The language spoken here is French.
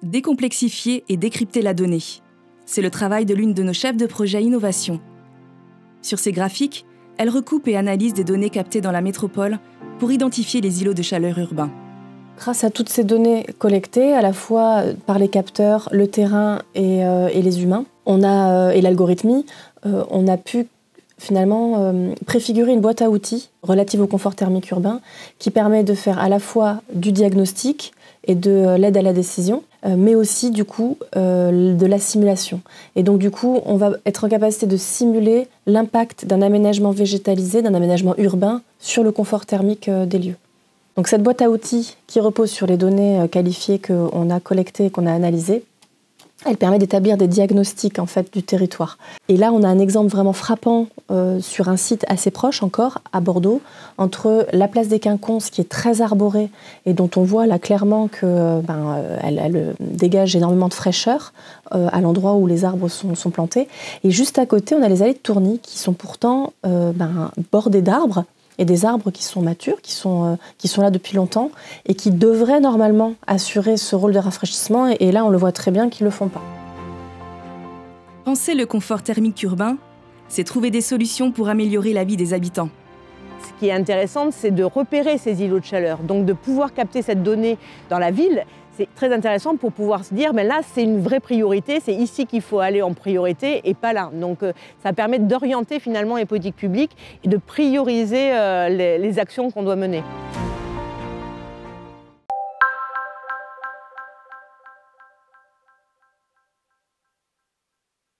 décomplexifier et décrypter la donnée. C'est le travail de l'une de nos chefs de projet innovation. Sur ces graphiques, elle recoupe et analyse des données captées dans la métropole pour identifier les îlots de chaleur urbains. Grâce à toutes ces données collectées, à la fois par les capteurs, le terrain et les humains, et l'algorithmie, on a pu finalement préfigurer une boîte à outils relative au confort thermique urbain qui permet de faire à la fois du diagnostic et de l'aide à la décision, mais aussi du coup de la simulation. Et donc du coup, on va être en capacité de simuler l'impact d'un aménagement végétalisé, d'un aménagement urbain sur le confort thermique des lieux. Donc cette boîte à outils qui repose sur les données qualifiées qu'on a collectées et qu'on a analysées, elle permet d'établir des diagnostics en fait du territoire. Et là, on a un exemple vraiment frappant sur un site assez proche encore, à Bordeaux, entre la place des Quinconces, qui est très arborée et dont on voit là clairement qu'elle dégage énormément de fraîcheur à l'endroit où les arbres sont plantés. Et juste à côté, on a les allées de Tourny qui sont pourtant bordées d'arbres, et des arbres qui sont matures, qui sont là depuis longtemps et qui devraient normalement assurer ce rôle de rafraîchissement. Et là, on le voit très bien qu'ils ne le font pas. Penser le confort thermique urbain, c'est trouver des solutions pour améliorer la vie des habitants. Ce qui est intéressant, c'est de repérer ces îlots de chaleur, donc de pouvoir capter cette donnée dans la ville. C'est très intéressant pour pouvoir se dire, mais là, c'est une vraie priorité, c'est ici qu'il faut aller en priorité et pas là. Donc ça permet d'orienter finalement les politiques publiques et de prioriser les actions qu'on doit mener.